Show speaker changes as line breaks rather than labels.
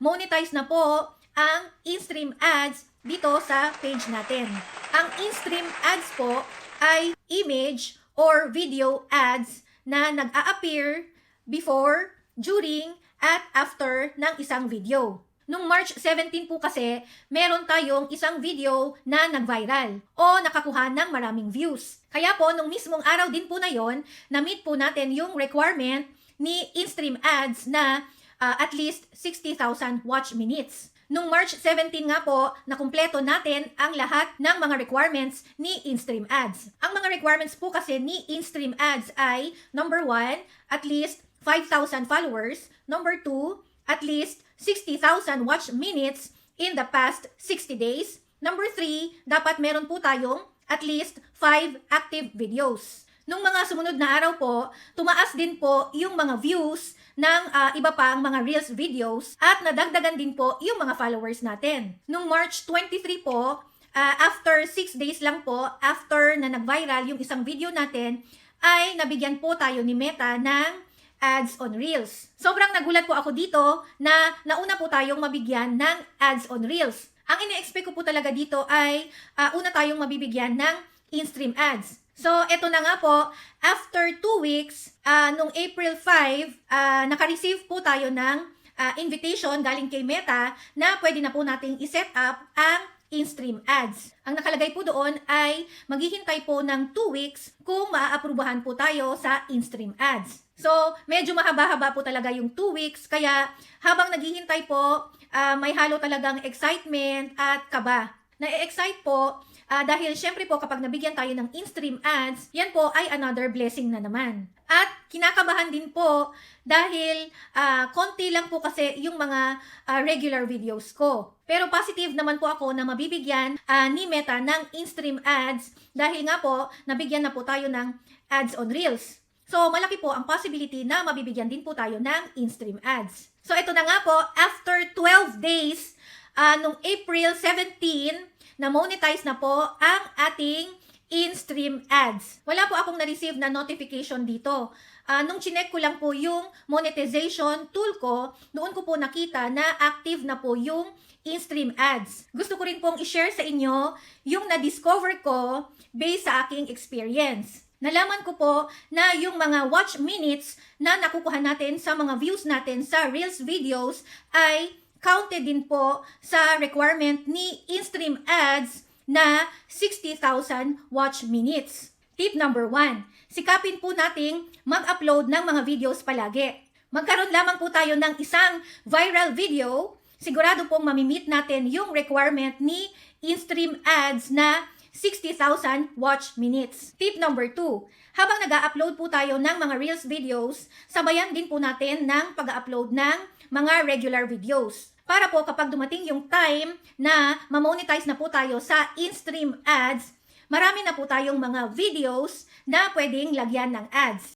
monetize na po ang in-stream ads dito sa page natin. Ang in-stream ads po ay image or video ads na nag-a-appear before, during, at after ng isang video. Nung March 17 po kasi, meron tayong isang video na nag-viral o nakakuha ng maraming views. Kaya po, nung mismong araw din po na yon, na-meet po natin yung requirement ni in-stream ads na at least 60,000 watch minutes. Nung March 17 nga po, nakumpleto natin ang lahat ng mga requirements ni in-stream ads. Ang mga requirements po kasi ni in-stream ads ay number 1, at least 5,000 followers. Number 2, at least 60,000 watch minutes in the past 60 days. Number 3, dapat meron po tayong at least 5 active videos. Nung mga sumunod na araw po, tumaas din po yung mga views ng iba pang mga Reels videos at nadagdagan din po yung mga followers natin. Nung March 23 po, after 6 days lang po, after na nag-viral yung isang video natin, ay nabigyan po tayo ni Meta ng ads on Reels. Sobrang nagulat po ako dito na nauna po tayong mabigyan ng ads on Reels. Ang ine-expect ko po talaga dito ay una tayong mabibigyan ng in-stream ads. So, eto na nga po, after 2 weeks, nung April 5, naka-receive po tayo ng invitation galing kay Meta na pwede na po nating i-set up ang in-stream ads. Ang nakalagay po doon ay maghihintay po ng 2 weeks kung maaaprubahan po tayo sa in-stream ads. So, medyo mahaba-haba po talaga yung 2 weeks, kaya habang naghihintay po, may halo talagang excitement at kaba. Na-excite po dahil syempre po kapag nabigyan tayo ng in-stream ads, yan po ay another blessing na naman. At kinakabahan din po dahil konti lang po kasi yung mga regular videos ko. Pero positive naman po ako na mabibigyan ni Meta ng in-stream ads dahil nga po nabigyan na po tayo ng ads on Reels. So, malaki po ang possibility na mabibigyan din po tayo ng in-stream ads. So, ito na nga po, after 12 days, nung April 17, na-monetize na po ang ating in-stream ads. Wala po akong na-receive na notification dito. Nung chinek ko lang po yung monetization tool ko, doon ko po nakita na active na po yung in-stream ads. Gusto ko rin pong i-share sa inyo yung na-discover ko based sa aking experience. Nalaman ko po na yung mga watch minutes na nakukuha natin sa mga views natin sa Reels videos ay counted din po sa requirement ni in-stream ads na 60,000 watch minutes. Tip number 1, sikapin po nating mag-upload ng mga videos palagi. Magkaroon lamang po tayo ng isang viral video, sigurado pong mamimit natin yung requirement ni in-stream ads na 60,000 watch minutes. Tip number 2, habang nag-upload po tayo ng mga Reels videos, sabayan din po natin ng pag-upload ng mga regular videos. Para po kapag dumating yung time na ma-monetize na po tayo sa in-stream ads, marami na po tayong mga videos na pwedeng lagyan ng ads.